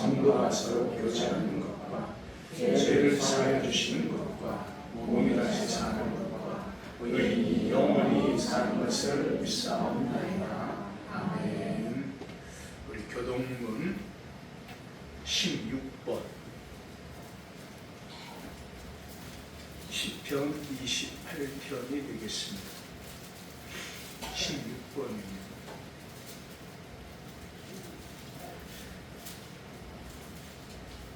성도가 서로 교제하는 것과 죄를 사하여 주시는 것과 몸이 다시 사는 것과 의인이 영원히 사는 것을 믿사옵나이다. 아멘. 우리 교동문 16번 시편 28편이 되겠습니다. 16번입니다.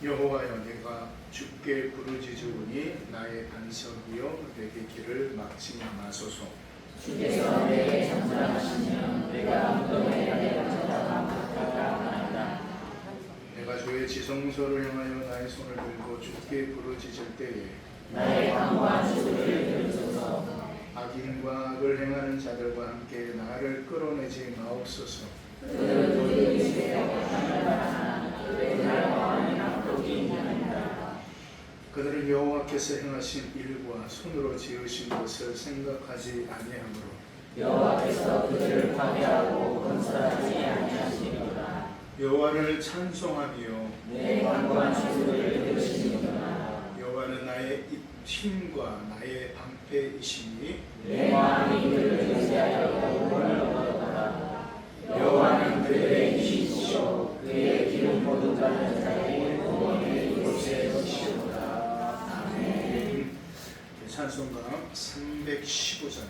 여호와여, 내가 주께 부르짖으오니 나의 반석이여 내게 길을 막지 마소서. 주께서 내게 전전하시면 내가 무덤에 찾아가나이다. 내가 주의 지성소를 향하여 나의 손을 들고 주께 부르짖을 때에 나의 강구한 소리를 들으소서. 악인과 악을 행하는 자들과 함께 나를 끌어내지 마옵소서. 그들은 우리 주께로 하나님을 그들의 왕이 악독이 있나이다. 그들은 여호와께서 행하신 일과 손으로 지으신 것을 생각하지 아니하므로 여호와께서 그들을 파괴하고 건설하지 아니하시리로다. 여호와를 찬송하며 내 강구한 소리를 들으시니라. 여호와는 나의 힘과 나의 방패이시니 내 마음이 그를 의지하여 구원을 얻었다. 여호와는 그들의 힘이시오. 그의 기름 모든 받는 자의 구원의 이곳에 계시도다. 아멘. 찬송가 315장.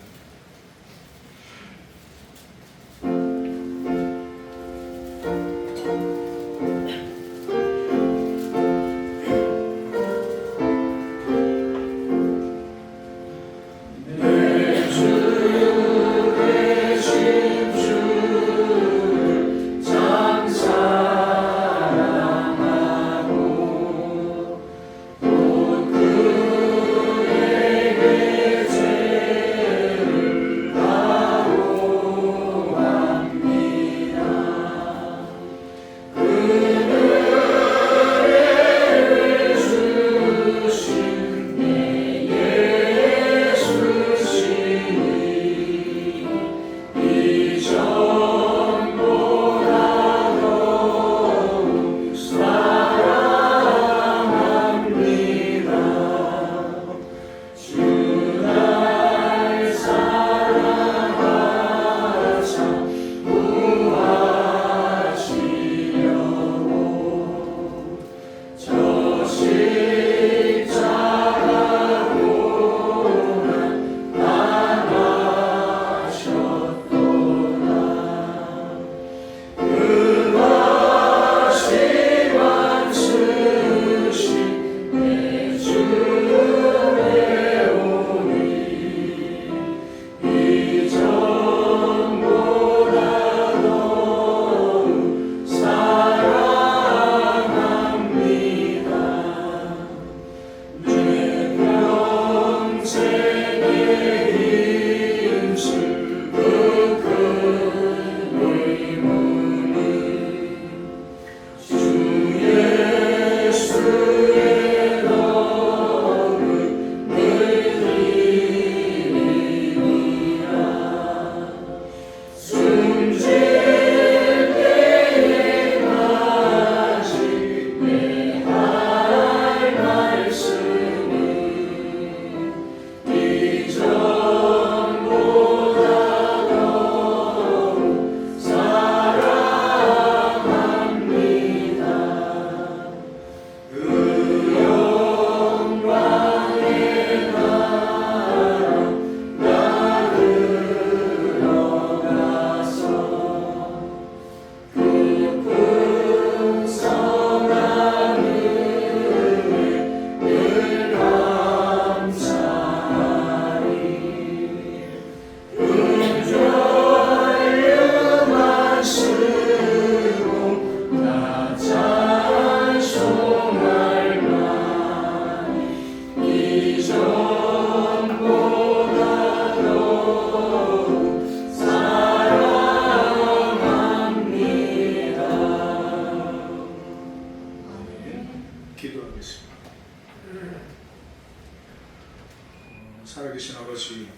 살아계신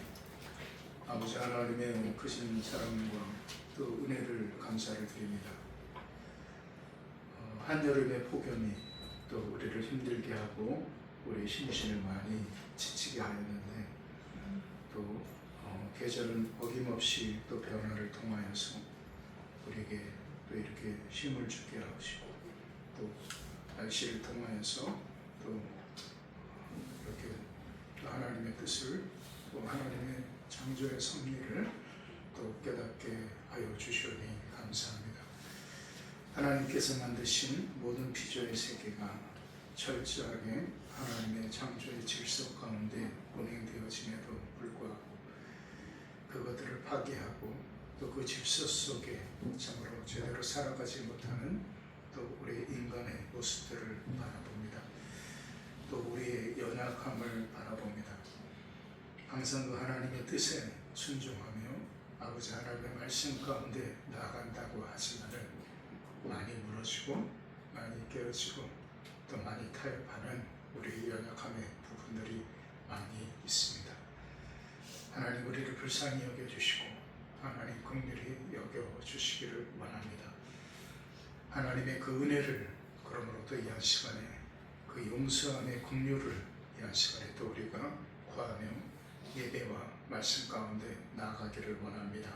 아버지 하나님의 크신 사랑과 또 은혜를 감사를 드립니다. 한여름의 폭염이 또 우리를 힘들게 하고 우리 심신을 많이 지치게 하였는데 또 계절은 어김없이 또 변화를 통하여서 우리에게 또 이렇게 힘을 주게 하시고 또 날씨를 통하여서 또 이렇게 또 하나님의 뜻을 또 하나님의 창조의 섭리를 또 깨닫게 하여 주시오니 감사합니다. 하나님께서 만드신 모든 피조의 세계가 철저하게 하나님의 창조의 질서 가운데 운행되어짐에도 불구하고 그것들을 파괴하고 또 그 질서 속에 참으로 제대로 살아가지 못하는 또 우리 인간의 모습들을 바라봅니다. 또 우리의 연약함을 바라봅니다. 항상 그 하나님의 뜻에 순종하며 아버지 하나님의 말씀 가운데 나아간다고 하지만은 많이 무너지고 많이 깨어지고 또 많이 타협하는 우리의 연약함의 부분들이 많이 있습니다. 하나님 우리를 불쌍히 여겨주시고 하나님 긍휼히 여겨주시기를 원합니다. 하나님의 그 은혜를 그러므로 또 이 한 시간에 그 용서함의 긍휼을 이 한 시간에 또 우리가 구하며 예배와 말씀 가운데 나아가기를 원합니다.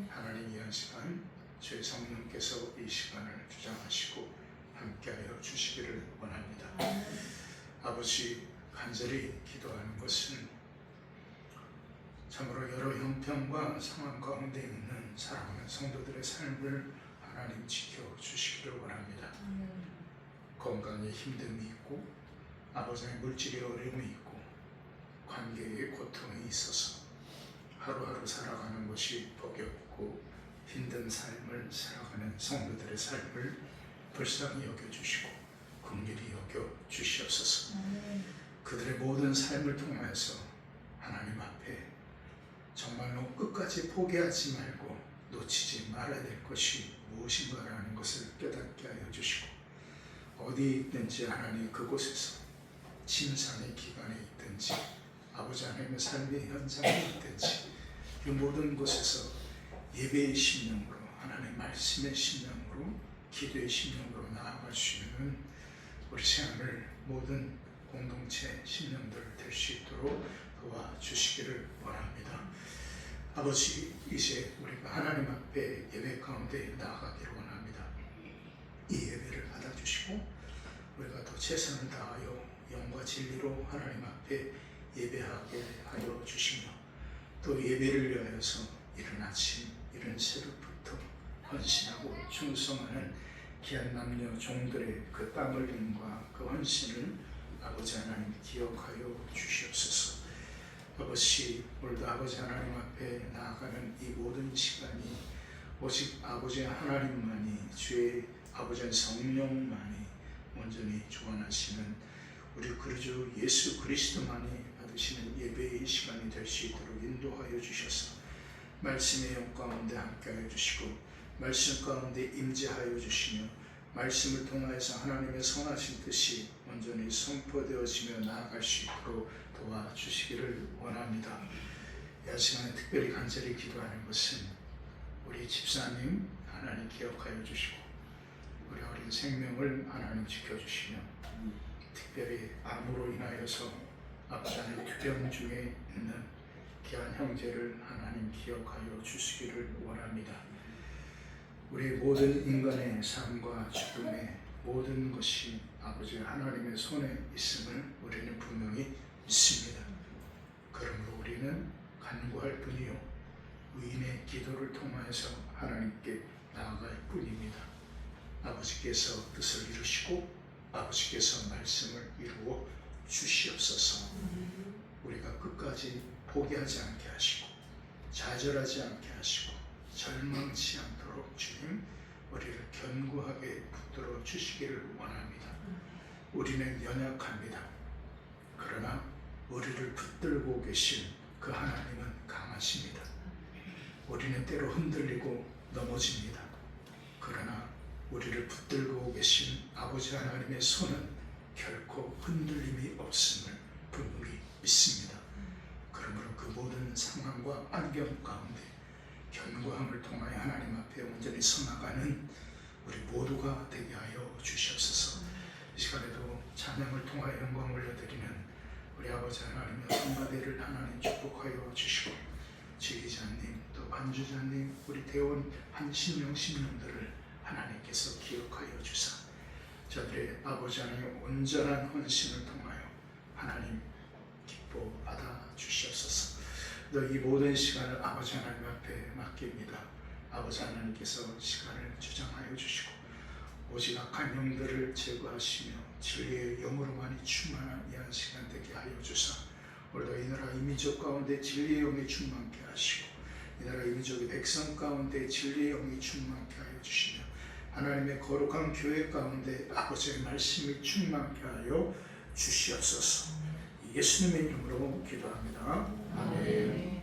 하나님 이 한 시간 주의 성령께서 이 시간을 주장하시고 함께하여 주시기를 원합니다. 아버지 간절히 기도하는 것은 참으로 여러 형편과 상황 가운데 있는 사랑하는 성도들의 삶을 하나님 지켜주시기를 원합니다. 건강에 힘듦이 있고 아버지의 물질의 어려움이 있고 관계의 고통이 있어서 하루하루 살아가는 것이 복이 없고 힘든 삶을 살아가는 성도들의 삶을 불쌍히 여겨주시고 긍휼히 여겨주시옵소서. 그들의 모든 삶을 통하여서 하나님 앞에 정말로 끝까지 포기하지 말고 놓치지 말아야 될 것이 무엇인가라는 것을 깨닫게 하여 주시고 어디 있든지 하나님 그곳에서 침상의 기간에 있든지 아버지 하나님의 삶의 현장에 있든지 이 모든 곳에서 예배의 심령으로 하나님의 말씀의 심령으로 기도의 심령으로 나아갈 수 있는 우리 생활을 모든 공동체 심령들 될 수 있도록 도와주시기를 원합니다. 아버지 이제 우리가 하나님 앞에 예배 가운데 나아가기를 원합니다. 이 예배를 받아주시고 우리가 또 최선을 다하여 영과 진리로 하나님 앞에 예배하게 하여 주시며 또 예배를 위하여서 이른 아침 이른 새벽부터 헌신하고 충성하는 귀한 남녀 종들의 그 땀 흘림과 그 헌신을 아버지 하나님 기억하여 주시옵소서. 아버지 오늘도 아버지 하나님 앞에 나아가는 이 모든 시간이 오직 아버지 하나님만이 주의 아버지 성령만이 온전히 주관하시는 우리 그리스도 예수 그리스도만이 받으시는 예배의 시간이 될 수 있도록 인도하여 주셔서 말씀의 영 가운데 함께하여 주시고 말씀 가운데 임재하여 주시며 말씀을 통하여서 하나님의 선하신 뜻이 온전히 선포되어지며 나아갈 수 있도록 도와주시기를 원합니다. 이 시간에 특별히 간절히 기도하는 것은 우리 집사님 하나님 기억하여 주시고 우리 어린 생명을 하나님 지켜주시며 특별히 암으로 인하여서 앞자는 투병 중에 있는 귀한 형제를 하나님 기억하여 주시기를 원합니다. 우리 모든 인간의 삶과 죽음의 모든 것이 아버지 하나님의 손에 있음을 우리는 분명히 믿습니다. 그러므로 우리는 간구할 뿐이요 의인의 기도를 통하여서 하나님께 나아갈 뿐입니다. 아버지께서 뜻을 이루시고 아버지께서 말씀을 이루어 주시옵소서. 우리가 끝까지 포기하지 않게 하시고 좌절하지 않게 하시고 절망치 않도록 주님 우리를 견고하게 붙들어 주시기를 원합니다. 우리는 연약합니다. 그러나 우리를 붙들고 계신 그 하나님은 강하십니다. 우리는 때로 흔들리고 넘어집니다. 그러나 우리를 붙들고 계신 아버지 하나님의 손은 결코 흔들림이 없음을 분명히 믿습니다. 그러므로 그 모든 상황과 환경 가운데 견고함을 통하여 하나님 앞에 온전히 서나가는 우리 모두가 되게 하여 주시옵소서. 이 시간에도 찬양을 통하여 영광을 올려드리는 우리 아버지 하나님의 성가대를 하나님 축복하여 주시고, 지휘자님 또 반주자님 우리 대원 한 신령 신령들을 하나님께서 기억하여 주사 저들의 아버지 하나님의 온전한 헌신을 통하여 하나님 기뻐 받아 주시옵소서. 또 이 모든 시간을 아버지 하나님 앞에 맡깁니다. 아버지 하나님께서 시간을 주장하여 주시고 오직 악한 영들을 제거하시며 진리의 영으로만이 충만한 이 한 시간 되게 하여 주사 오늘도 이 나라 이 민족 가운데 진리의 영이 충만케 하시고 이 나라 이 민족의 백성 가운데 진리의 영이 충만케 하여 주시며 하나님의 거룩한 교회 가운데 아버지의 말씀이 충만케 하여 주시옵소서. 예수님의 이름으로 기도합니다. 아멘.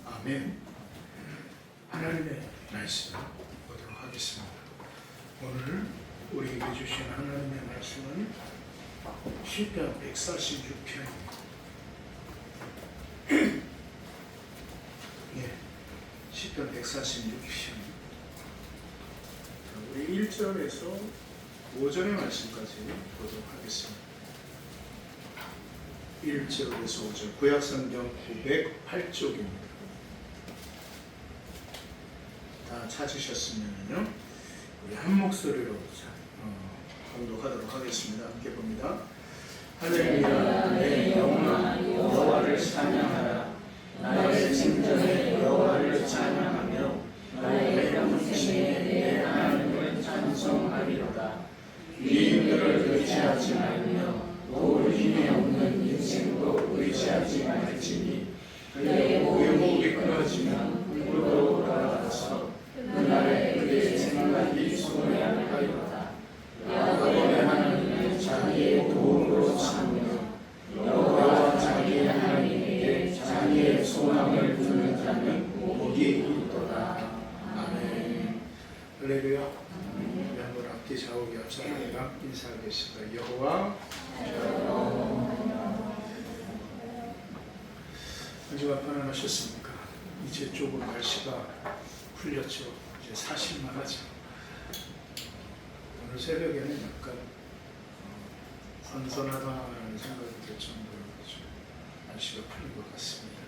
아멘. 하나님의 말씀 보도록 하겠습니다. 오늘 우리에게 주신 하나님의 말씀은 시편 146편입니다. 예, 시편 146편. 우리 1절에서 5절의 말씀까지 보도록 하겠습니다. 1절에서 5절, 구약성경 908쪽입니다. 다 찾으셨으면요, 우리 한 목소리로 공독하도록 하겠습니다. 함께 봅니다. 할렐루야, 내 영혼아 여호와를 찬양하라. 나의 생전에 여호와를 찬양하며 나의 영생에 내 하나님을 찬송하리로다. 위인들을 의지하지 말며 또 힘이 없는 인생도 의지하지 말지니 그의 의복이 끊어지면 물로 돌아가서 그날에 그의 생각이 소멸하리로다. 야곱의 하나님을 자기의 도움으로 삼으며 여호와 자기의 하나님에게 자기의 소망을 두는 자는 복이 있도다. 아멘. 할렐루야. 한번 앞뒤 좌우기 앞서가니까 인사하겠습니다. 여호와 한 주간 편안하셨습니까? 이제 조금 날씨가 풀렸죠. 이제 사실만하죠. 오늘 새벽에는 약간 선선하다라는 생각이 들 정도로 날씨가 풀린 것 같습니다.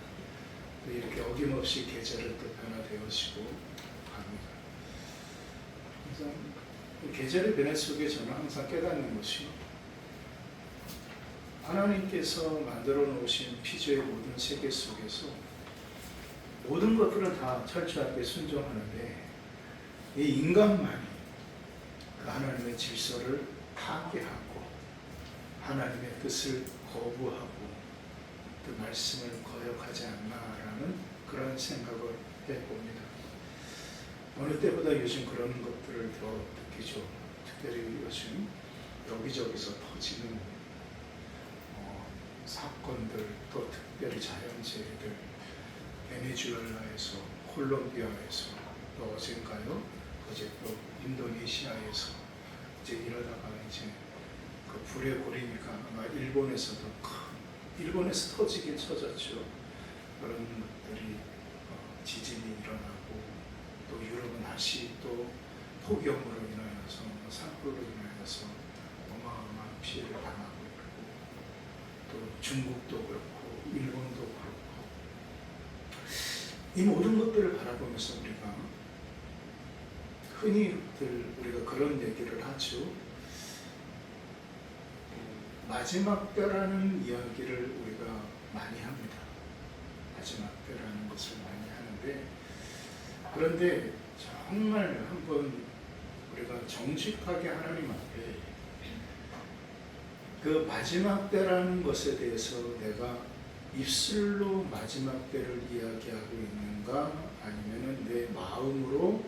또 이렇게 어김없이 계절은 또 변화되어지고 합니다. 그래서 계절의 변화 속에 저는 항상 깨닫는 것이 하나님께서 만들어 놓으신 피조의 모든 세계 속에서 모든 것들은 다 철저하게 순종하는데 이 인간만이 그 하나님의 질서를 파괴하고 하나님의 뜻을 거부하고 그 말씀을 거역하지 않나라는 그런 생각을 해봅니다. 어느 때보다 요즘 그런 것들을 더 느끼죠. 특별히 요즘 여기저기서 터지는 사건들, 또 특별히 자연재해들, 베네수엘라에서, 콜롬비아에서, 또 어젠가요? 어제 또 인도네시아에서 이제 이러다가 이제 그 불에 고리니까 아마 일본에서도 일본에서 터지긴 터졌죠. 그런 것들이 지진이 일어나고 또 유럽은 다시 또 폭염으로 인하여서 산불로 인하여서 어마어마한 피해를 당하고 있고 또 중국도 그렇고 일본도 그렇고 이 모든 것들을 바라보면서 우리가 흔히들 우리가 그런 얘기를 하죠. 마지막 때라는 이야기를 우리가 많이 합니다. 마지막 때라는 것을 많이 하는데 그런데 정말 한번 우리가 정직하게 하나님 앞에 그 마지막 때라는 것에 대해서 내가 입술로 마지막 때를 이야기하고 있는가 아니면 내 마음으로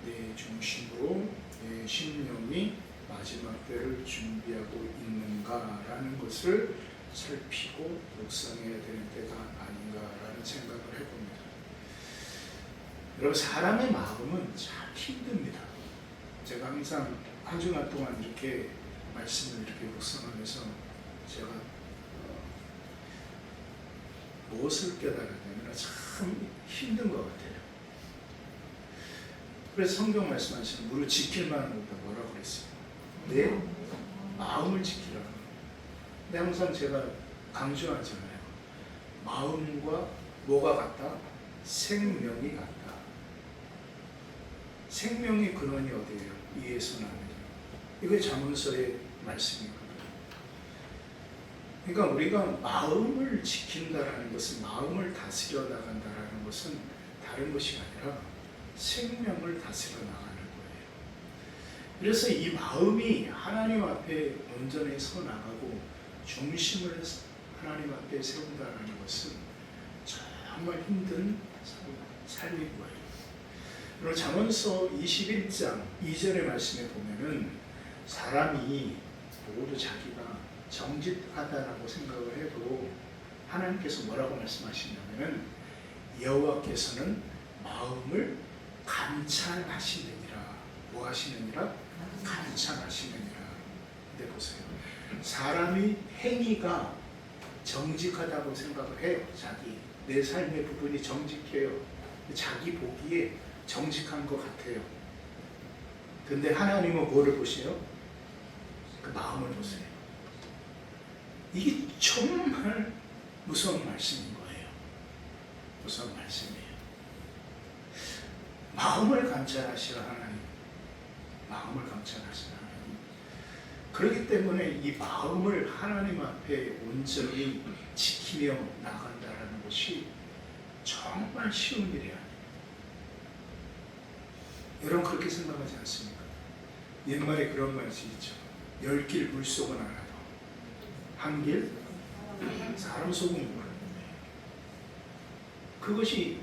내 중심으로 내 심령이 마지막 때를 준비하고 있는가라는 것을 살피고 묵상해야 되는 때가 아닌가라는 생각을 해봅니다. 여러분 사람의 마음은 참 힘듭니다. 제가 항상 한 주간 동안 이렇게 말씀을 이렇게 묵상하면서 제가 무엇을 깨달았냐면 참 힘든 것 같아요. 그래서 성경 말씀하시는 무릇 지킬 만한 것보다 뭐라고 그랬어요? 내 마음을 지키라. 근데 항상 제가 강조하잖아요. 마음과 뭐가 같다? 생명이 같다. 생명의 근원이 어디예요? 이에서 납니다. 이게 잠언서의 말씀이거든요. 그러니까 우리가 마음을 지킨다라는 것은 마음을 다스려 나간다라는 것은 다른 것이 아니라 생명을 다스려 나가는 거예요. 그래서 이 마음이 하나님 앞에 온전히 서 나가고 중심을 하나님 앞에 세운다는 것은 정말 힘든 삶인 거예요. 그리고 잠언서 21장 2절의 말씀에 보면은 사람이 모두 자기가 정직하다라고 생각을 해도 하나님께서 뭐라고 말씀하시냐면은 여호와께서는 마음을 감찰하시느니라. 뭐 하시느니라? 감찰하시느니라. 근데 보세요. 사람이 행위가 정직하다고 생각을 해요. 자기 내 삶의 부분이 정직해요. 자기 보기에 정직한 것 같아요. 근데 하나님은 뭐를 보세요? 그 마음을 보세요. 이게 정말 무서운 말씀인 거예요. 무서운 말씀이에요. 마음을 감찰하시는 하나님. 마음을 감찰하시는 하나님. 그렇기 때문에 이 마음을 하나님 앞에 온전히 지키며 나간다는 것이 정말 쉬운 일이 아니에요. 여러분 그렇게 생각하지 않습니까? 옛말에 그런 말이 있죠. 10길 물속은 알아도 한 길 사람 속은 모르는데, 그것이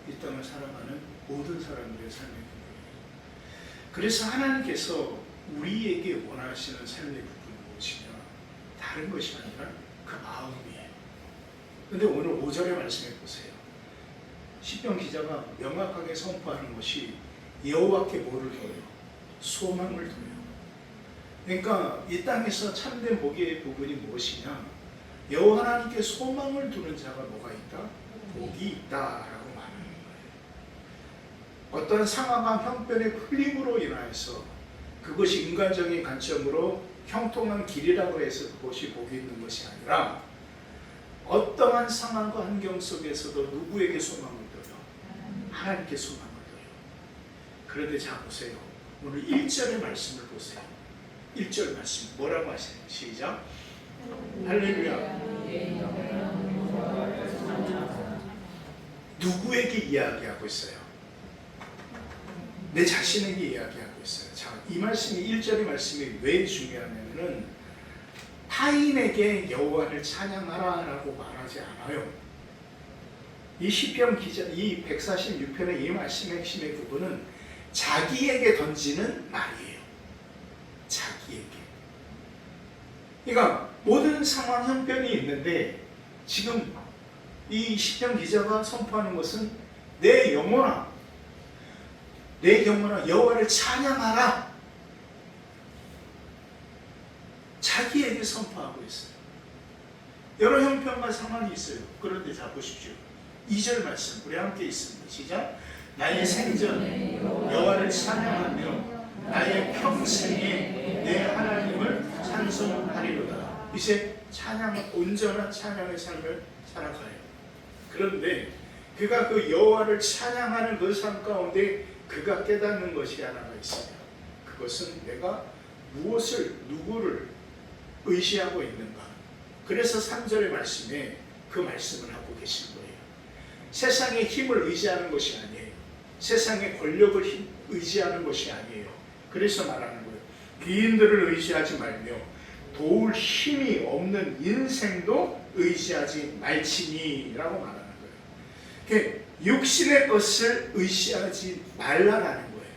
이 땅을 살아가는 모든 사람들의 삶의 부분이에요. 그래서 하나님께서 우리에게 원하시는 삶의 부분은 무엇이냐? 다른 것이 아니라 그 마음이에요. 근데 오늘 5절의 말씀에 보세요. 시편 기자가 명확하게 선포하는 것이 여호와께 뭐를 둬요? 소망을 둬요. 그러니까 이 땅에서 참된 복의 부분이 무엇이냐? 여호와 하나님께 소망을 두는 자가 뭐가 있다? 복이 있다라고 말하는 거예요. 어떤 상황과 형편의 풀림으로 인하여서 그것이 인간적인 관점으로 형통한 길이라고 해서 그것이 복이 있는 것이 아니라 어떠한 상황과 환경 속에서도 누구에게 소망을 둬요? 하나님께 소망을 둬요. 그런데 자 보세요. 오늘 1절의 말씀을 보세요. 1절 말씀 뭐라고 하세요? 시작. 할렐루야. 누구에게 이야기하고 있어요? 내 자신에게 이야기하고 있어요. 자, 이 말씀이 1절의 말씀이 왜 중요하냐면은 타인에게 여호와를 찬양하라라고 말하지 않아요. 이 시편 기자, 이 146편의 이 말씀의 핵심의 부분은 자기에게 던지는 말이에요. 자기에게. 그러니까 모든 상황 형편이 있는데 지금 이 시편 기자가 선포하는 것은 내 영혼아 여호와를 찬양하라. 자기에게 선포하고 있어요. 여러 형편과 상황이 있어요. 그런데 자 보십시오. 2절 말씀 우리 함께 있습니다. 시작. 나의 생전 여호와를 찬양하며 나의 평생에 내 하나님을 찬송하리로다. 이제 찬양, 온전한 찬양의 삶을 살아가요. 그런데 그가 그 여호와를 찬양하는 그 삶 가운데 그가 깨닫는 것이 하나가 있어요. 그것은 내가 무엇을, 누구를 의지하고 있는가. 그래서 3절의 말씀에 그 말씀을 하고 계신 거예요. 세상의 힘을 의지하는 것이 아니에요. 세상의 권력을 의지하는 것이 아니에요. 그래서 말하는 거예요. 귀인들을 의지하지 말며 도울 힘이 없는 인생도 의지하지 말지니라고 말하는 거예요. 육신의 것을 의지하지 말라라는 거예요.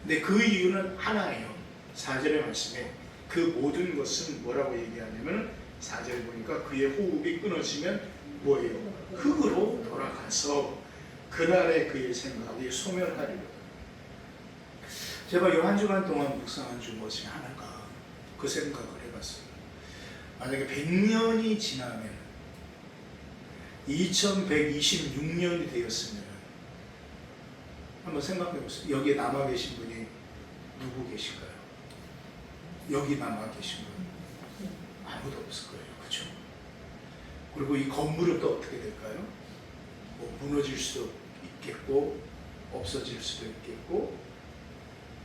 근데 그 이유는 하나예요. 4절의 말씀에 그 모든 것은 뭐라고 얘기하냐면 4절에 보니까 그의 호흡이 끊어지면 뭐예요? 흙으로 돌아가서 그날의 그의 생각이 소멸하리로다. 제가 이 한 주간 동안 묵상한 주 것이 하나가 그 생각을 해봤어요. 만약에 100년이 지나면 2126년이 되었으면 한번 생각해 보세요. 여기에 남아 계신 분이 누구 계실까요? 여기 남아 계신 분 아무도 없을 거예요. 그렇죠? 그리고 이 건물은 또 어떻게 될까요? 뭐 무너질 수도 있겠고 없어질 수도 있겠고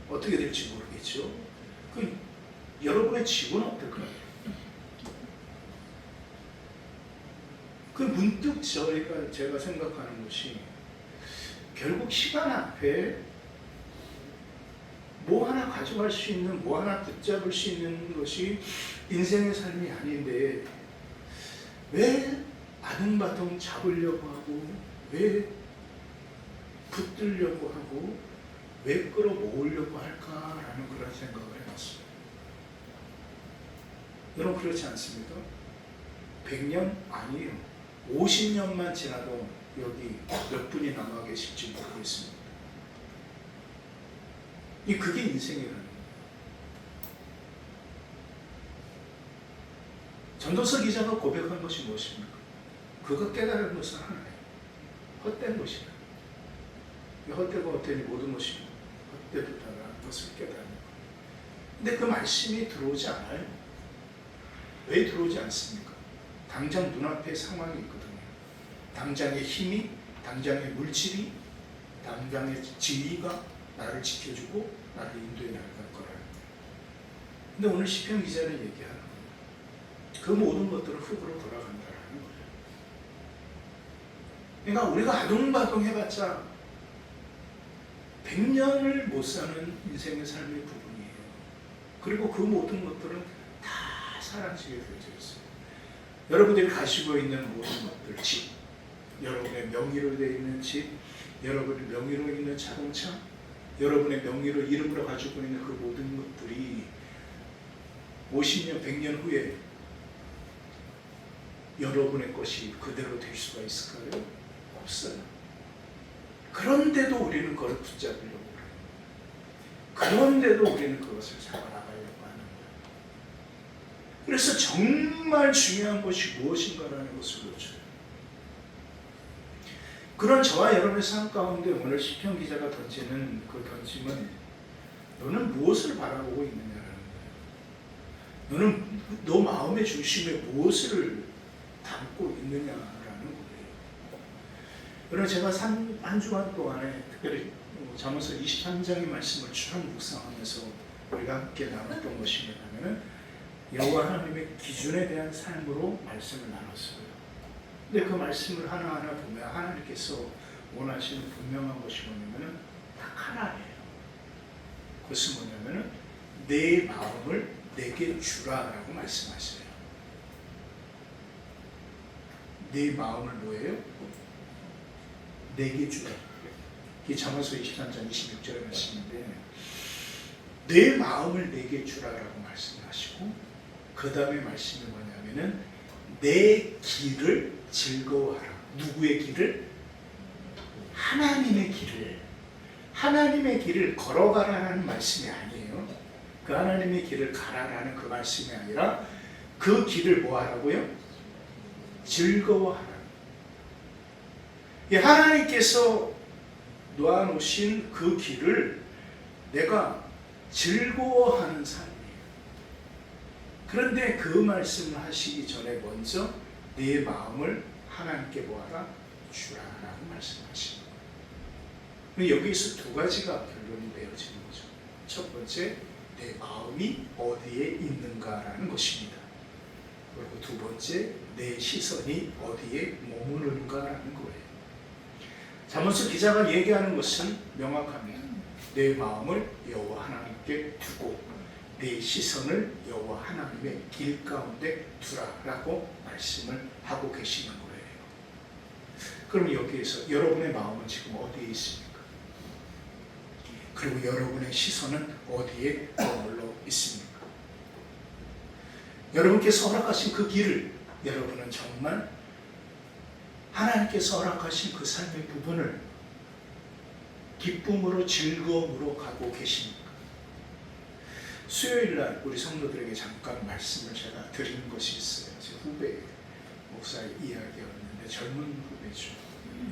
어떻게 될지 모르겠죠. 그 여러분의 집은 어떨까요? 그 문득 제가 생각하는 것이 결국 시간 앞에 뭐 하나 가져갈 수 있는, 뭐 하나 붙잡을 수 있는 것이 인생의 삶이 아닌데 왜 아둥바둥 잡으려고 하고 왜 붙들려고 하고 왜 끌어모으려고 할까라는 그런 생각을 해봤어요. 여러분 그렇지 않습니까? 100년 아니에요. 50년만 지나도 여기 몇 분이 남아 계실지 모르겠습니다. 그게 인생이라는 거예요. 전도서 기자가 고백한 것이 무엇입니까? 그가 깨달은 것은 하나예요. 헛된 것이다. 헛되고 헛되니 모든 것이 헛되도다라는 것을 깨닫는 거예요. 근데 그 말씀이 들어오지 않아요. 왜 들어오지 않습니까? 당장 눈앞에 상황이 있거든요. 당장의 힘이, 당장의 물질이, 당장의 지위가 나를 지켜주고 나를 인도해 나갈 거라는 거예요. 근데 오늘 시편 기자는 얘기하는 거예요. 그 모든 것들은 흙으로 돌아간다라는 거예요. 그러니까 우리가 아둥바둥 해봤자 100년을 못 사는 인생의 삶의 부분이에요. 그리고 그 모든 것들은 다 사라지게 되어져 있어요. 여러분들이 가지고 있는 모든 것들, 집, 여러분의 명의로 되어 있는 집, 여러분의 명의로 있는 자동차, 여러분의 명의로 이름으로 가지고 있는 그 모든 것들이 50년, 100년 후에 여러분의 것이 그대로 될 수가 있을까요? 없어요. 그런데도 우리는 그걸 붙잡으려고 해요. 그런데도 우리는 그것을 잡아나가려고 하는 거예요. 그래서 정말 중요한 것이 무엇인가라는 것을 놓쳐요. 그런 저와 여러분의 삶 가운데 오늘 시편 기자가 던지는 그 던짐은 너는 무엇을 바라보고 있느냐라는 거예요. 너는 너 마음의 중심에 무엇을 담고 있느냐라는 거예요. 여러분 제가 한 주간 동안에 특별히 잠언서 23장의 말씀을 쭉 묵상하면서 우리가 함께 나눴던 것이 뭐냐면 여호와 하나님의 기준에 대한 삶으로 말씀을 나눴어요. 근데 그 말씀을 하나하나 보면 하나님께서 원하시는 분명한 것이 뭐냐면 딱 하나예요. 그것은 뭐냐면 내 마음을 내게 주라라고 말씀하셔요. 내 마음을 뭐예요? 내게 주라. 이게 잠언서 23장 26절의 말씀인데 내 마음을 내게 주라라고 말씀하시고 그 다음에 말씀이 뭐냐면은 내 길을 즐거워하라. 누구의 길을? 하나님의 길을. 하나님의 길을 걸어가라는 말씀이 아니에요. 그 하나님의 길을 가라라는 그 말씀이 아니라 그 길을 뭐 하라고요? 즐거워하라. 하나님께서 놓아놓으신 그 길을 내가 즐거워하는 삶이에요. 그런데 그 말씀을 하시기 전에 먼저 내 마음을 하나님께 뭐하라? 주라라고 말씀하시는 거예요. 여기서 두 가지가 결론이 되어지는 거죠. 첫 번째, 내 마음이 어디에 있는가라는 것입니다. 그리고 두 번째, 내 시선이 어디에 머무르는가라는 거예요. 잠언서 기자가 얘기하는 것은 명확합니다. 내 마음을 여호와 하나님께 두고 내 시선을 여호와 하나님의 길 가운데 두라라고 말씀을 하고 계시는 거예요. 그럼 여기에서 여러분의 마음은 지금 어디에 있습니까? 그리고 여러분의 시선은 어디에 머물러 있습니까? 여러분께서 허락하신 그 길을 여러분은 정말 하나님께서 허락하신 그 삶의 부분을 기쁨으로 즐거움으로 가고 계십니까? 수요일날 우리 성도들에게 잠깐 말씀을 제가 드리는 것이 있어요. 제 후배 목사의 이야기였는데 젊은 후배죠.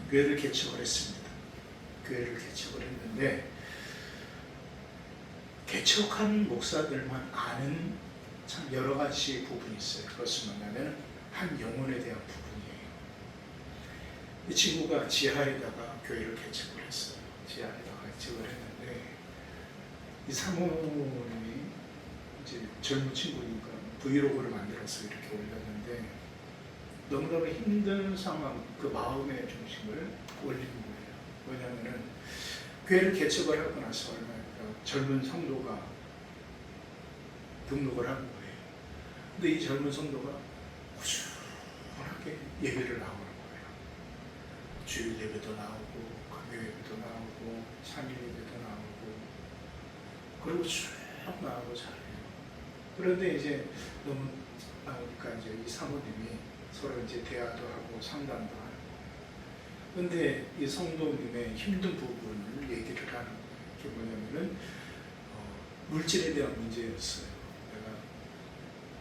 교회를 개척을 했습니다. 교회를 개척을 했는데 개척한 목사들만 아는 참 여러 가지 부분이 있어요. 그것은 뭐냐면 한 영혼에 대한 부분이에요. 이 친구가 지하에다가 교회를 개척을 했어요. 지하에다가 개척을 했는데 이 사모님이 이제 젊은 친구니까 브이로그를 만들어서 이렇게 올렸는데 너무너무 힘든 상황, 그 마음의 중심을 올리는 거예요. 왜냐하면 교회를 개척을 하고 나서 얼마 젊은 성도가 등록을 한 거예요. 근데 이 젊은 성도가 꾸준하게 예배를 나오는 거예요. 주일 예배도 나오고, 금요 예배도 나오고, 3일 예배도 나오고, 그리고 쭉 나가고 잘해요. 그런데 이제 너무 나오니까 이제 이 사모님이 서로 이제 대화도 하고 상담도 하고. 근데 이 성도님의 힘든 부분을 얘기를 하는 게 뭐냐면은 물질에 대한 문제였어요. 내가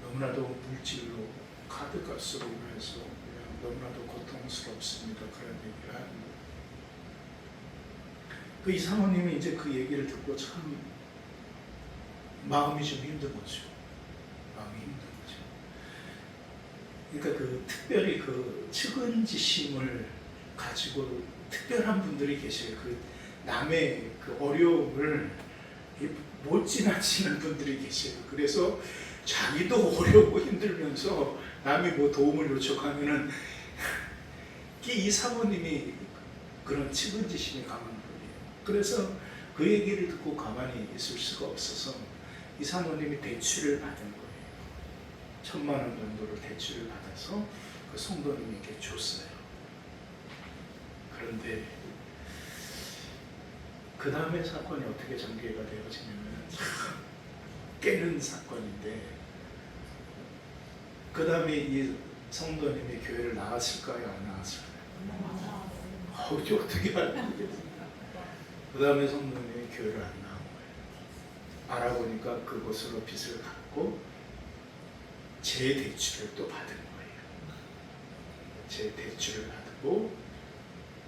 너무나도 물질로 카드값으로 인해서 그냥 너무나도 고통스럽습니다. 그런 얘기를 하는 거예요. 이 사모님이 이제 그 얘기를 듣고 참 마음이 좀 힘든 거죠. 마음이 힘든 거죠. 그러니까 그 특별히 그 측은지심을 가지고 특별한 분들이 계셔요. 그 남의 그 어려움을 못 지나치는 분들이 계셔요. 그래서 자기도 어렵고 힘들면서 남이 뭐 도움을 요청하면은 이 사모님이 그런 측은지심이 강한 분이에요. 그래서 그 얘기를 듣고 가만히 있을 수가 없어서 이 사모님이 대출을 받은 거예요. 1,000만 원 정도를 대출을 받아서 그 성도님에게 줬어요. 그런데 그 다음에 사건이 어떻게 전개가 되어지냐면 깨는 사건인데, 그 다음에 이 성도님이 교회를 나갔을까요? 안 나갔을까요? 이게 어떻게 알겠습니까? 그 다음에 성도님이 교회를 안 나온 거예요. 알아보니까 그곳으로 빚을 갚고 재대출을 또 받은 거예요. 재대출을 받고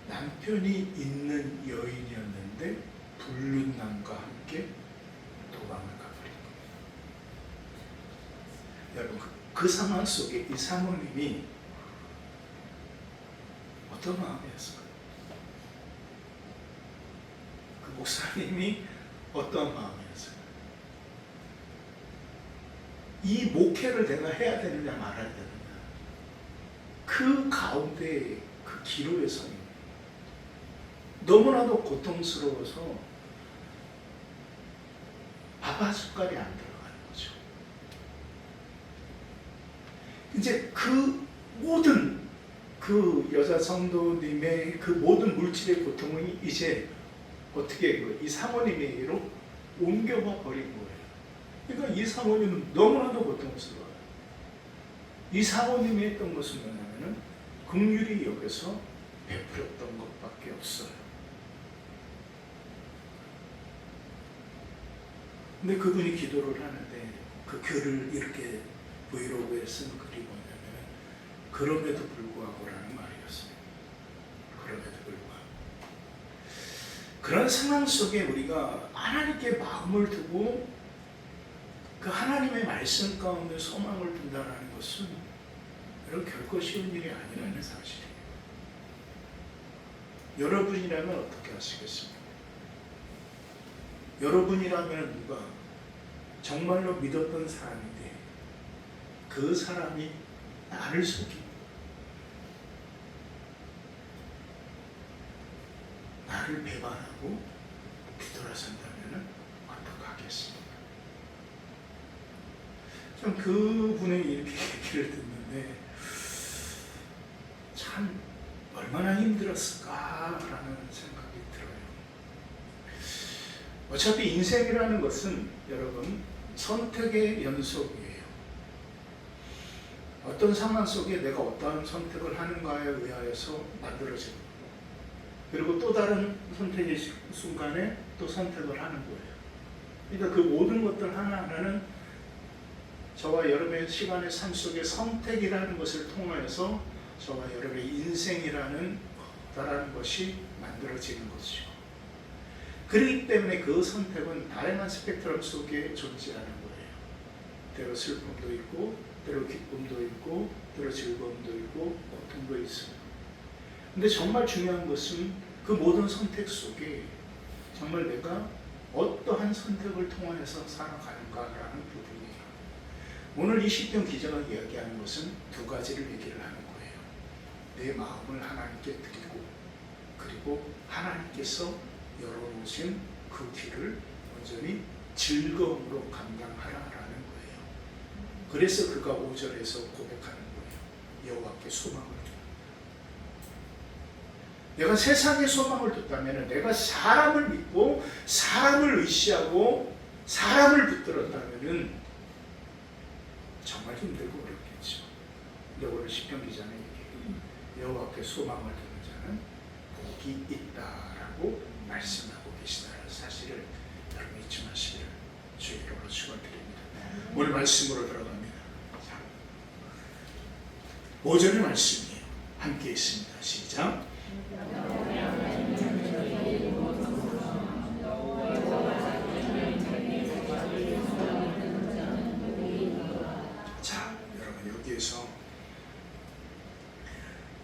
남편이 있는 여인이었는데 불륜남과 함께 도망을 가버린 거예요. 여러분, 그 상황 속에 이 사모님이 어떤 마음이었을까요? 그 목사님이 어떤 마음이었을까요? 이 목회를 내가 해야 되느냐 말아야 되느냐, 그 가운데 그 기로에 서 있는, 너무나도 고통스러워서 밥 한 숟갈이 안 들어가는 거죠. 이제 그 모든 그 여자 성도님의 그 모든 물질의 고통이 이제 어떻게 이 사모님에게로 옮겨가 버린 거예요. 그러니까 이 사모님은 너무나도 고통스러워요. 이 사모님이 했던 것은 뭐냐면은 긍휼히 여겨서 베풀었던 것밖에 없어요. 근데 그분이 기도를 하는데 그 글을 이렇게 브이로그에 쓴 글이 뭐냐면 그럼에도 불구하고라는 말이었어요. 그럼에도 불구하고. 그런 상황 속에 우리가 하나님께 마음을 두고 그 하나님의 말씀 가운데 소망을 둔다는 것은 여러분 결코 쉬운 일이 아니라는 사실이에요. 여러분이라면 어떻게 하시겠습니까? 여러분이라면 누가 정말로 믿었던 사람인데 그 사람이 나를 속이고 나를 배반하고 뒤돌아선다면 어떡하겠습니까? 참 그분의 이렇게 얘기를 듣는데 참 얼마나 힘들었을까라는 생각이 들어요. 어차피 인생이라는 것은 여러분 선택의 연속이에요. 어떤 상황 속에 내가 어떠한 선택을 하는가에 의하여서 만들어집니다. 그리고 또 다른 선택의 순간에 또 선택을 하는 거예요. 그러니까 그 모든 것들 하나하나는 저와 여러분의 시간의 삶 속에 선택이라는 것을 통하여서 저와 여러분의 인생이라는 커다란 것이 만들어지는 것이죠. 그렇기 때문에 그 선택은 다양한 스펙트럼 속에 존재하는 거예요. 때로 슬픔도 있고, 때로 기쁨도 있고, 때로 즐거움도 있고, 고통도 있습니다. 근데 정말 중요한 것은 그 모든 선택 속에 정말 내가 어떠한 선택을 통해서 살아가는가라는 부분이에요. 오늘 이 시편 기자가 이야기하는 것은 두 가지를 얘기를 하는 거예요. 내 마음을 하나님께 드리고, 그리고 하나님께서 열어놓으신 그 길을 온전히 즐거움으로 감당하라라는 거예요. 그래서 그가 5절에서 고백하는 거예요. 여호와께 소망을 두. 내가 세상에 소망을 뒀다면 내가 사람을 믿고 사람을 의시하고 사람을 붙들었다면은 정말 힘들고 어렵겠죠. 근데 오늘 시편 기자는 여호와께 소망을 두는 자는 복이 있다라고 말씀하고 계시다는 사실을 여러분 잊지 마시기를 주의 이름으로 축원드립니다. 오늘 말씀으로 들어갑니다. 5절의 말씀이에요. 함께 있습니다. 시작. 자, 여러분 여기에서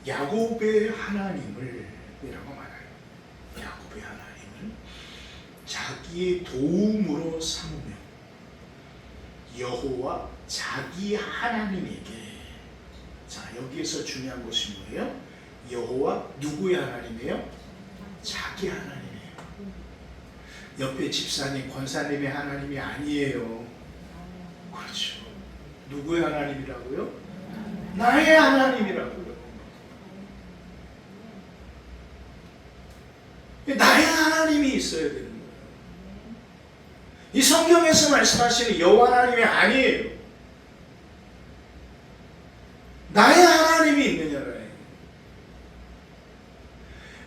야곱의 하나님을 이라고 말해요. 야곱의 하나님을 자기의 도움으로 삼으며 여호와 자기 하나님에게, 자 여기에서 중요한 것이 뭐예요? 여호와 누구의 하나님이에요? 자기 하나님이에요. 옆에 집사님, 권사님의 하나님이 아니에요. 그렇죠. 누구의 하나님이라고요? 나의 하나님이라고요. 나의 하나님이 있어야 되는 거예요. 이 성경에서 말씀하시는 여호와 하나님이 아니에요. 나의 하나님이 있느냐라는 거예요.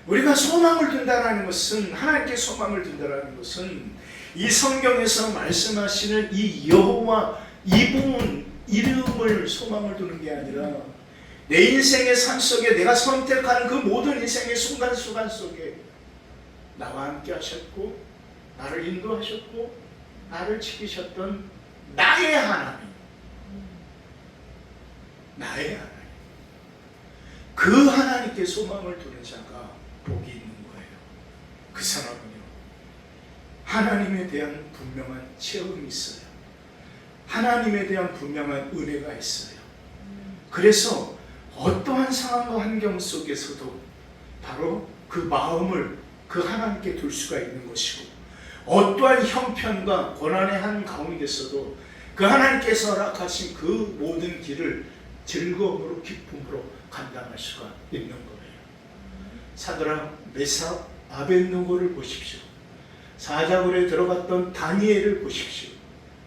우리가 소망을 둔다라는 것은, 하나님께 소망을 둔다라는 것은 이 성경에서 말씀하시는 이 여호와, 이분 이름을 소망을 두는 게 아니라 내 인생의 삶 속에 내가 선택하는 그 모든 인생의 순간순간 속에 나와 함께 하셨고 나를 인도하셨고 나를 지키셨던 나의 하나님, 나의 하나님, 그 하나님께 소망을 두는 자가 복이 있는 거예요. 그 사람은요, 하나님에 대한 분명한 체험이 있어요. 하나님에 대한 분명한 은혜가 있어요. 그래서 어떠한 상황과 환경 속에서도 바로 그 마음을 그 하나님께 둘 수가 있는 것이고, 어떠한 형편과 고난의 한 가운데서도 그 하나님께서 허락하신 그 모든 길을 즐거움으로 기쁨으로 감당할 수가 있는 거예요. 사드락, 메삭, 아벳느고를 보십시오. 사자굴에 들어갔던 다니엘을 보십시오.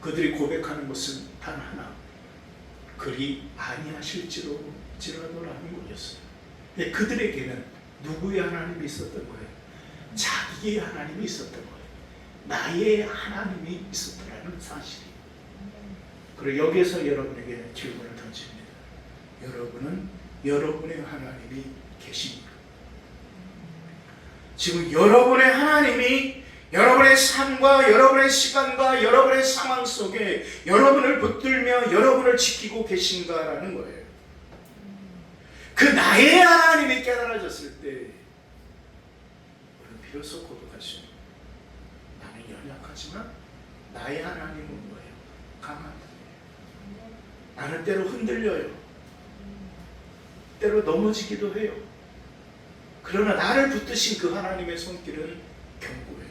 그들이 고백하는 것은 단 하나, 그리 아니하실지라도라는 거였어요. 근데 그들에게는 누구의 하나님이 있었던 거예요? 자기의 하나님이 있었던 거예요. 나의 하나님이 있었다는 사실이에요. 그리고 여기에서 여러분에게 질문을 던집니다. 여러분은 여러분의 하나님이 계십니까? 지금 여러분의 하나님이 여러분의 삶과 여러분의 시간과 여러분의 상황 속에 여러분을 붙들며 여러분을 지키고 계신가라는 거예요. 그 나의 하나님이 깨달아졌을 때 우리는 비로소 고백할 수 있는, 나는 연약하지만 나의 하나님은 뭐예요? 강한 분이에요. 나는 때로 흔들려요. 때로 넘어지기도 해요. 그러나 나를 붙드신 그 하나님의 손길은 견고해요.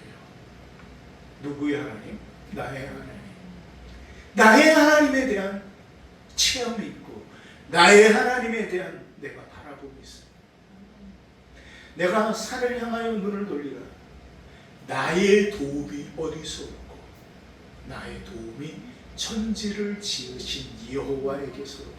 누구의 하나님? 나의 하나님. 나의 하나님에 대한 체험이 있고 나의 하나님에 대한 내가 바라보고 있어요. 내가 산을 향하여 눈을 돌리라. 나의 도움이 어디서 오고 나의 도움이 천지를 지으신 여호와에게서로다.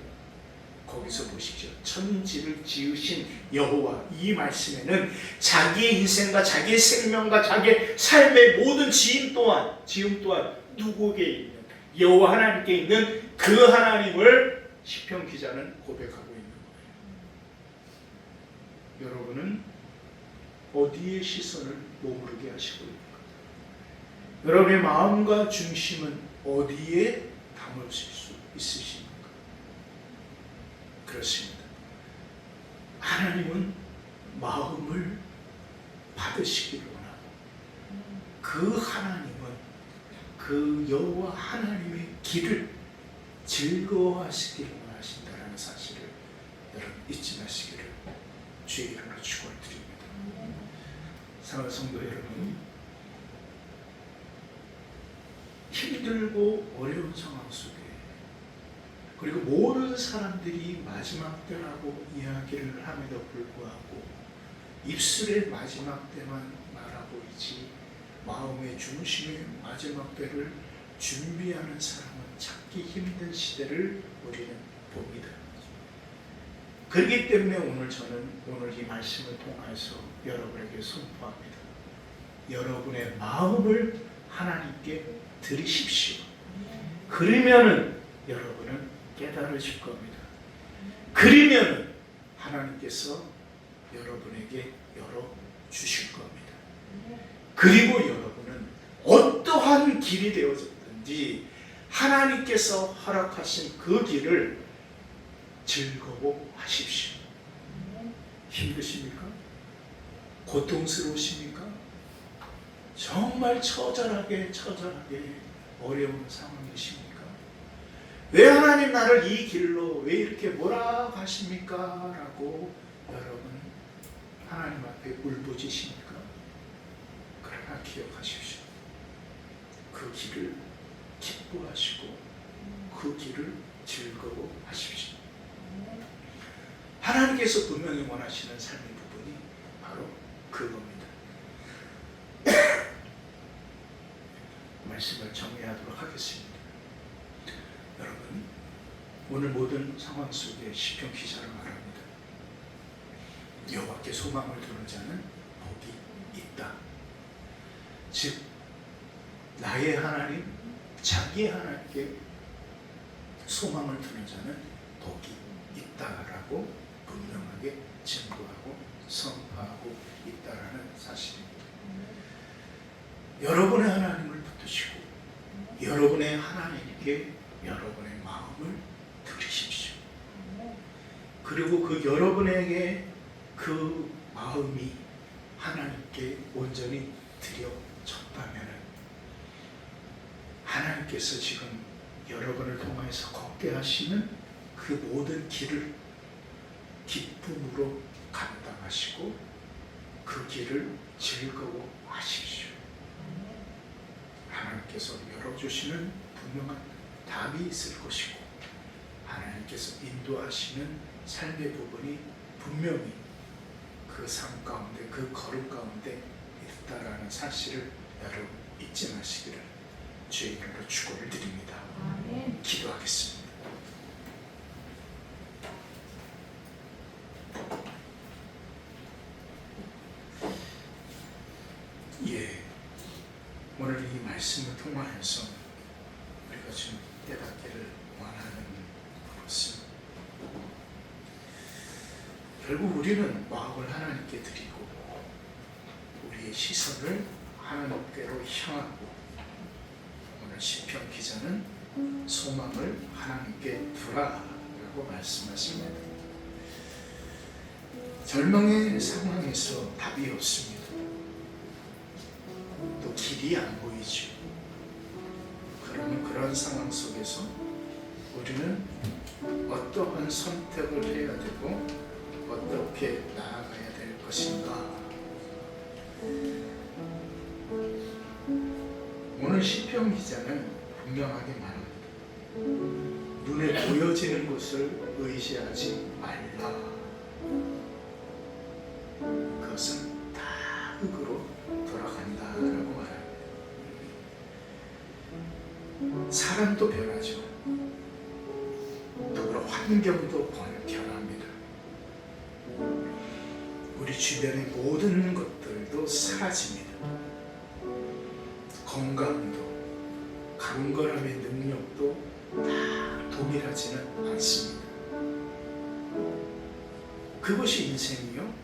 거기서 보십시오. 천지를 지으신 여호와, 이 말씀에는 자기의 인생과 자기의 생명과 자기의 삶의 모든 지음 또한 누구에게 있는 여호와 하나님께 있는 그 하나님을 시편 기자는 고백하고 있는 거예요. 여러분은 어디에 시선을 머무르게 하시고 있는가? 여러분의 마음과 중심은 어디에 담으실 수 있으십니까? 그렇습니다. 하나님은 마음을 받으시기를 원하고 그 하나님은 그 여호와 하나님의 길을 즐거워하시기를 원하신다는 사실을 여러분 잊지 마시기를 주의 이름으로 축원드립니다. 사랑하는 성도 여러분, 힘들고 어려운 상황 속에, 그리고 모든 사람들이 마지막 때라고 이야기를 함에도 불구하고 입술의 마지막 때만 말하고 있지 마음의 중심의 마지막 때를 준비하는 사람은 찾기 힘든 시대를 우리는 봅니다. 그렇기 때문에 오늘 이 말씀을 통해서 여러분에게 선포합니다. 여러분의 마음을 하나님께 드리십시오. 그러면은 여러분은 깨달으실 겁니다. 그러면은 하나님께서 여러분에게 열어주실 겁니다. 그리고 여러분은 어떠한 길이 되어졌든지 하나님께서 허락하신 그 길을 즐거워하십시오. 힘드십니까? 고통스러우십니까? 정말 처절하게 어려운 상황이십니까? 왜 하나님 나를 이 길로 왜 이렇게 몰아가십니까? 라고 여러분 하나님 앞에 울부짖습니까? 그러나 기억하십시오. 그 길을 기뻐하시고 그 길을 즐거워하십시오. 하나님께서 분명히 원하시는 삶의 부분이 바로 그겁니다. 말씀을 정리하도록 하겠습니다. 여러분, 오늘 모든 상황 속에 시편 기자를 말합니다. 여호와께 소망을 두는 자는 복이 있다. 즉 나의 하나님, 자기의 하나님께 소망을 두는 자는 복이 있다라고 분명하게 증거하고 선포하고 있다라는 사실입니다. 여러분의 하나님을 붙드시고 여러분의 하나님께 여러분의 마음을 드리십시오. 그리고 그 여러분에게 그 마음이 하나님께 온전히 드려졌다면 하나님께서 지금 여러분을 통해서 걷게 하시는 그 모든 길을 기쁨으로 감당하시고 그 길을 즐거워하십시오. 하나님께서 열어주시는 분명한 답이 있을 것이고 하나님께서 인도하시는 삶의 부분이 분명히 그 삶 가운데 그 걸음 가운데 있다라는 사실을 여러분 잊지 마시기를 주의 이름으로 축원을 드립니다. 아멘. 기도하겠습니다. 오늘 이 말씀을 통하여서 우리가 좀 깨닫기를 원하는 것은 결국 우리는 마음을 하나님께 드리고 우리의 시선을 하나님께로 향하고 오늘 시편 기자는 소망을 하나님께 두라라고 말씀하십니다. 절망의 상황에서 답이 없습니다. 또 길이 안 보이죠. 그러면 그런 상황 속에서 우리는 어떠한 선택을 해야 되고 어떻게 나아가야 될 것인가. 오늘 시편 기자는 분명하게 말합니다. 눈에 보여지는 것을 의지하지 말라. 그것은 다 흙으로 돌아간다라고 말합니다. 사람도 변하죠. 더불어 환경도 변합니다. 우리 주변의 모든 것들도 사라집니다. 건강도, 강건함의 능력도 다 동일하지는 않습니다. 그것이 인생이요,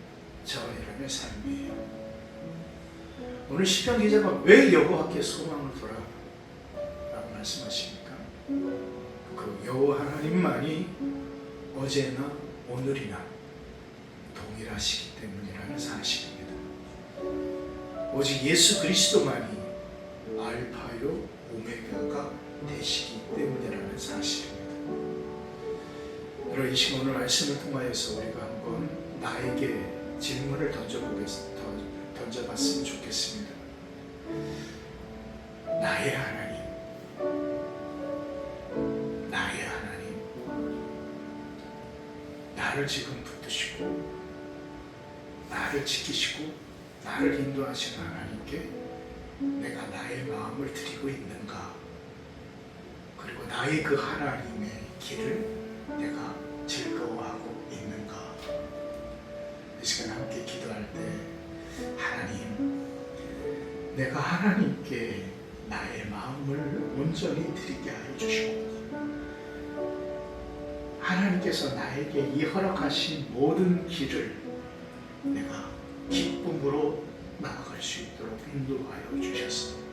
저와 여러분의 삶이에요. 오늘 시편 기자가 왜 여호와께 소망을 두라 라고 말씀하십니까? 그 여호와 하나님만이 어제나 오늘이나 동일하시기 때문이라는 사실입니다. 오직 예수 그리스도만이 알파요 오메가가 되시기 때문이라는 사실입니다. 여러분, 이 시간 오늘 말씀을 통하여서 우리가 한번 나에게 질문을 던져봤으면 좋겠습니다. 나의 하나님, 나를 지금 붙드시고 나를 지키시고 나를 인도하시는 하나님께 내가 나의 마음을 드리고 있는가? 그리고 나의 그 하나님의 길을 내가 즐거워하고 있는가? 이 시간 함께 기도할 때 하나님, 내가 하나님께 나의 마음을 온전히 드리게 하여 주시고 하나님께서 나에게 이 허락하신 모든 길을 내가 기쁨으로 나아갈 수 있도록 인도하여 주셨습니다.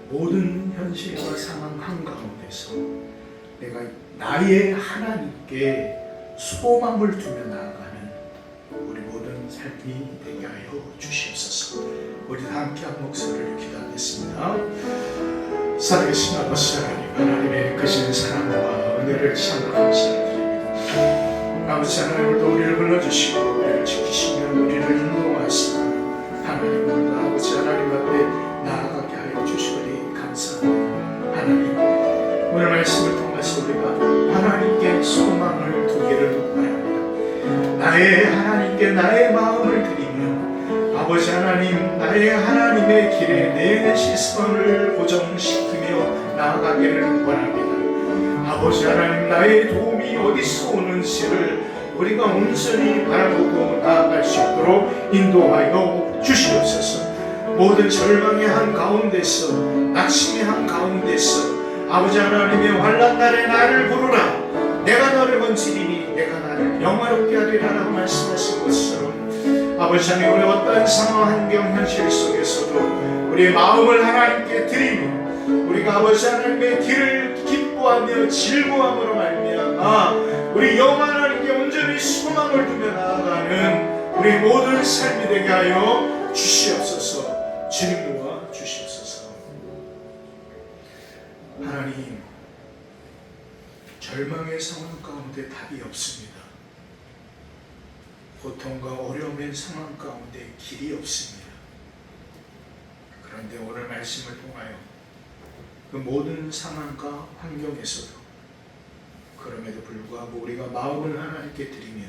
모든 현실과 상황 한가운데서 내가 나의 하나님께 소망을 두며 나아가는 우리 모든 삶이 되게 하여 주시옵소서. 우리 다 함께 한 목소리를 기도하겠습니다. 살아계신 아버지 하나님, 하나님의 크신 사랑과 은혜를 참 감사드립니다. 아버지 하나님, 오늘도 우리를 불러주시고 우리를 지키시며 우리를 인도하시고 하나님, 오늘도 아버지 하나님 앞에 나아가게 하여 주시니 감사합니다. 하나님, 오늘 말씀을 통해서 우리가 하나님께 소망을 두기를 바랍니다. 나의 하나님께 나의 마음을 드리며 아버지 하나님, 나의 하나님의 길에 내 시선을 고정시키며 나아가기를 원합니다. 아버지 하나님, 나의 도움이 어디서 오는지를 우리가 온전히 바라보고 나아갈 수 있도록 인도하여 주시옵소서. 모든 절망의 한가운데서, 낙심의 한가운데서 아버지 하나님의 환난 날에 나를 부르라, 내가 너를 건지리니 내가 나를 영화롭게 하리라 라고 말씀하신 것처럼 아버지 하나님, 우리 어떤 상황, 환경, 현실 속에서도 우리의 마음을 하나님께 드리며 우리가 아버지 하나님의 길을 기뻐하며 즐거움으로 말미암아 우리 영원 하나님께 온전히 소망을 두며 나아가는 우리 모든 삶이 되게 하여 주시옵소서. 주님 도와 주시옵소서. 하나님, 절망의 상황 가운데 답이 없습니다. 고통과 어려움의 상황 가운데 길이 없습니다. 그런데 오늘 말씀을 통하여 그 모든 상황과 환경에서도 그럼에도 불구하고 우리가 마음을 하나님께 드리며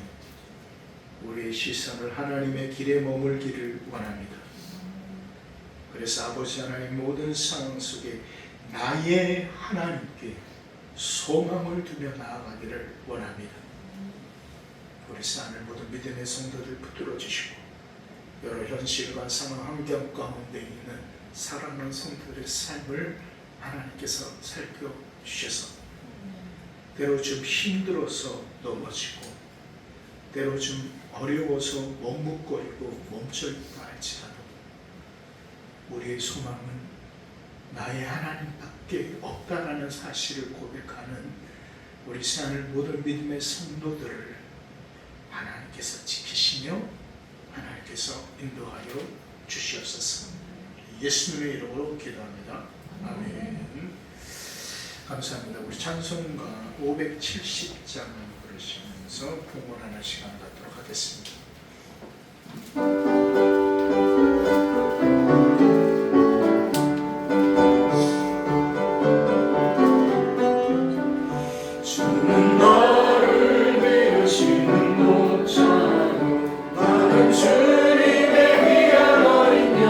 우리의 시선을 하나님의 길에 머물기를 원합니다. 그래서 아버지 하나님, 모든 상황 속에 나의 하나님께 소망을 두며 나아가기를 원합니다. 우리 사는 모든 믿음의 성도들 붙들어 주시고 여러 현실과 상황 환경 가운데 있는 사랑하는 성도들의 삶을 하나님께서 살펴주셔서 때로 좀 힘들어서 넘어지고 때로 좀 어려워서 머뭇거리고 멈춰있다 할지라도 우리의 소망은 나의 하나님밖에 없다라는 사실을 고백하는 우리 사는 모든 믿음의 성도들을 하나님께서 지키시며 하나님께서 인도하여 주시옵소서. 예수님의 이름으로 기도합니다. 아멘. 감사합니다. 우리 찬송가 570장 부르시면서 봉헌하는 시간 갖도록 하겠습니다. 주는 너를 비우시는 목자로 나는 주님의 귀한 어린 양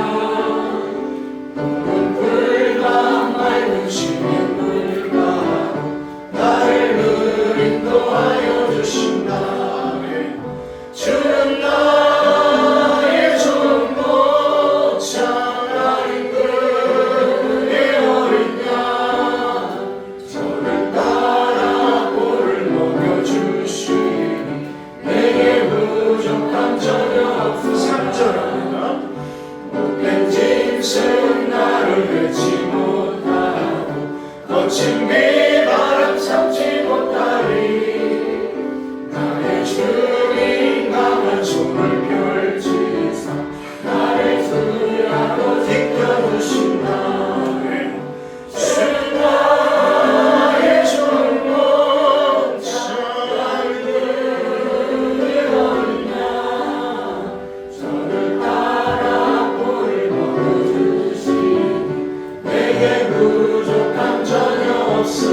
푸른 풀과 맑은 시민 물가로 나를 인도하여 주신다. 주는 나의 좋은 목자, 나는 그의 어린 양 저를 따라 꼴을 먹여주시니 내게 부족함 전혀 없으나 3절합니다. 못된 짐승 나를 맺지 못하고 거친 비바람 삼지 못하리. 나의 주님 강한 손을 펼치사 나를 수야로 지켜주신다. 주는 나의 좋은 목자, 나는 그의 어린 양 저를 따라 꼴을 먹여주시니 내게 부족함 전혀 없어.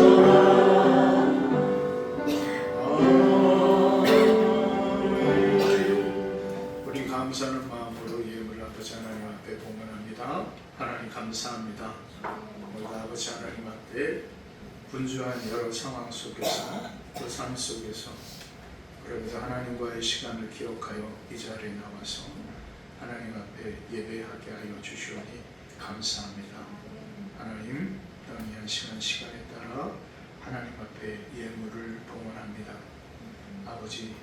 하나님 감사합니다. 우리 아버지 하나님 앞에 분주한 여러 상황 속에서 그 삶 속에서 그러면서 하나님과의 시간을 기억하여 이 자리에 나와서 하나님 앞에 예배하게 하여 주시오니 감사합니다. 하나님 또한 이 시간에 따라 하나님 앞에 예물을 봉헌합니다. 아버지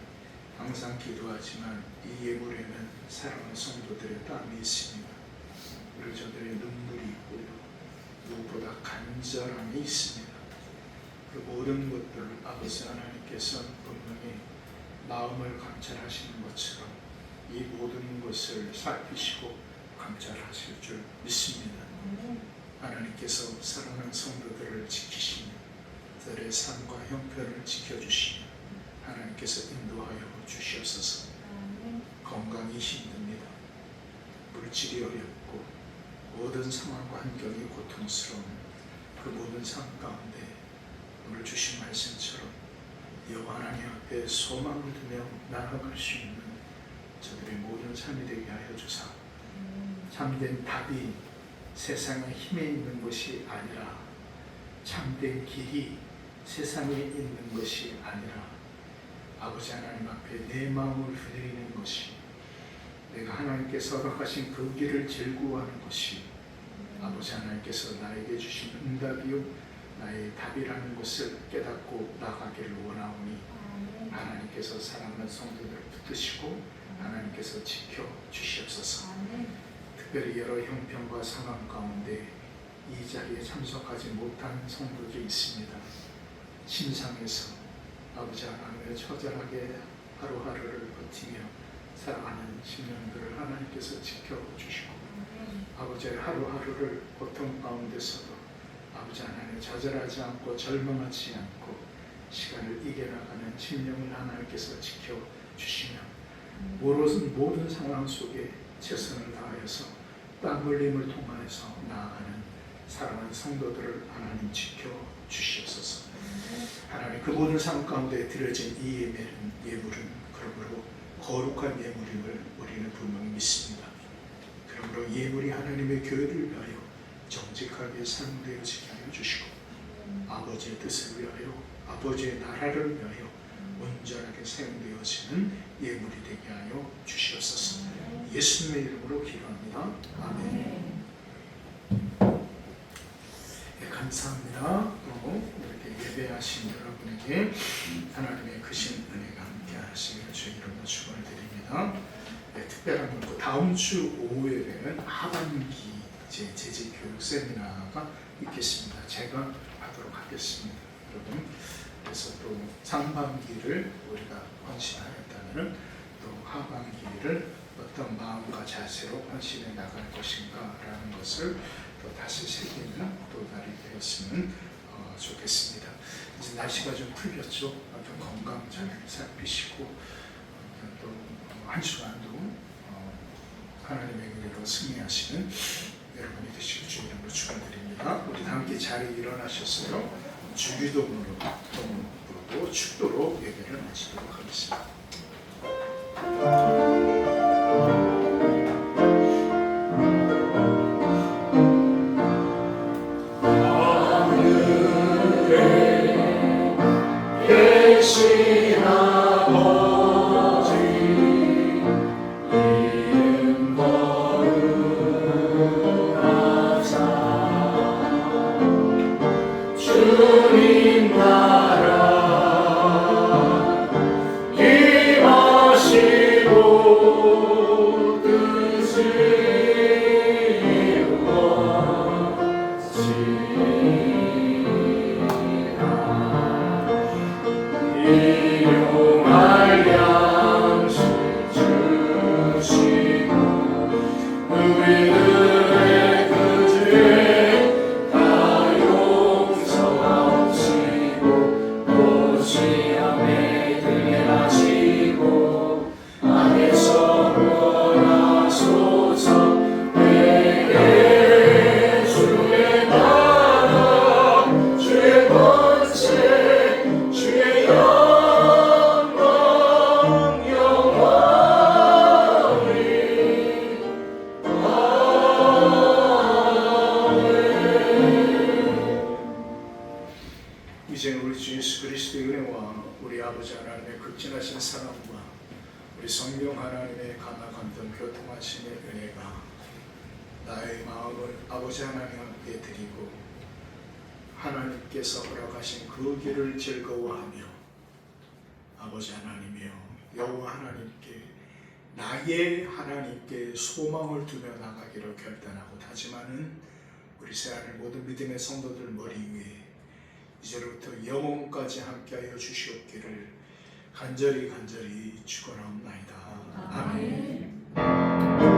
항상 기도하지만 이 예물에는 사랑하는 성도들의 땀이 있습니다. 그리고 저들의 눈물이 있고요. 무엇보다 간절함이 있습니다. 그 모든 것들을 아버지 하나님께서 분명히 마음을 감찰하시는 것처럼 이 모든 것을 살피시고 감찰하실 줄 믿습니다. 하나님께서 사랑하는 성도들을 지키시며 그들의 삶과 형편을 지켜주시며 하나님께서 인도하여 주시옵소서. 건강이 힘듭니다. 물질이 어렵고 모든 상황과 환경이 고통스러운 그 모든 삶 가운데 오늘 주신 말씀처럼 여호와 하나님 앞에 소망을 두며 나아갈 수 있는 저들의 모든 삶이 되게 하여 주사 참된 답이 세상의 힘에 있는 것이 아니라 참된 길이 세상에 있는 것이 아니라 아버지 하나님 앞에 내 마음을 드리는 것이 내가 하나님께서 허락하신 그 길을 즐거워하는 것이 아버지 하나님께서 나에게 주신 응답이요 나의 답이라는 것을 깨닫고 나가기를 원하오니 하나님께서 사랑하는 성도들을 붙드시고 하나님께서 지켜주시옵소서. 특별히 여러 형편과 상황 가운데 이 자리에 참석하지 못한 성도들이 있습니다. 신상에서 아버지 하나님의 처절하게 하루하루를 버티며 살아가는 심령들을 하나님께서 지켜주시고 아버지의 하루하루를 고통 가운데서도 아버지 하나님 좌절하지 않고 절망하지 않고 시간을 이겨나가는 심령을 하나님께서 지켜주시며 모든 상황 속에 최선을 다하여서 땀 흘림을 통하여서 나아가는 사랑하는 성도들을 하나님 지켜주시옵소서. 하나님 그 모든 상황 가운데 드려진 이 예물은 그러므로 거룩한 예물임을 우리는 분명히 믿습니다. 그러므로 예물이 하나님의 교회를 위하여 정직하게 사용되어지게 하여 주시고 아버지의 뜻을 위하여 아버지의 나라를 위하여 온전하게 사용되어지는 예물이 되게 하여 주시옵소서. 예수님의 이름으로 기도합니다. 아멘. 네, 감사합니다. 또 이렇게 예배하신 여러분에게 하나님의 크신 은혜가 함께 하시길 주의 이름으로 축원을 드립니다. 네, 특별한 건 다음 주 5일에는 하반기 재직 교육 세미나가 있겠습니다. 제가 하도록 하겠습니다. 여러분, 그래서 또 상반기를 우리가 헌신하였다면 또 하반기를 어떤 마음과 자세로 헌신해 나갈 것인가라는 것을 또 다시 새기는 또 날이 되었으면 좋겠습니다. 이제 날씨가 좀 풀렸죠. 좀 건강 잘 살피시고 또 한 주간도 하나님의 은혜로 승리하시는 여러분이 되시길 주님으로 축원드립니다. 우리 다 함께 자리에 일어나셨어요. 주기도문으로 부르고 축도로 예배를 마치도록 하겠습니다. 주님 나라 임하시고 뜻을 이루어지리라. 예수 그리스도의 은혜와 우리 아버지 하나님의 극진하신 사랑과 우리 성령 하나님의 감화감동 교통하심의 은혜가 나의 마음을 아버지 하나님 앞에 드리고 하나님께서 허락하신 그 길을 즐거워하며 아버지 하나님이여 여호와 하나님께 나의 하나님께 소망을 두며 나가기로 결단하고 다짐하는 우리 새하늘 모든 믿음의 성도들 머리 위에 이제부터 영원까지 함께하여 주시옵기를 간절히 축원하옵나이다. 아멘.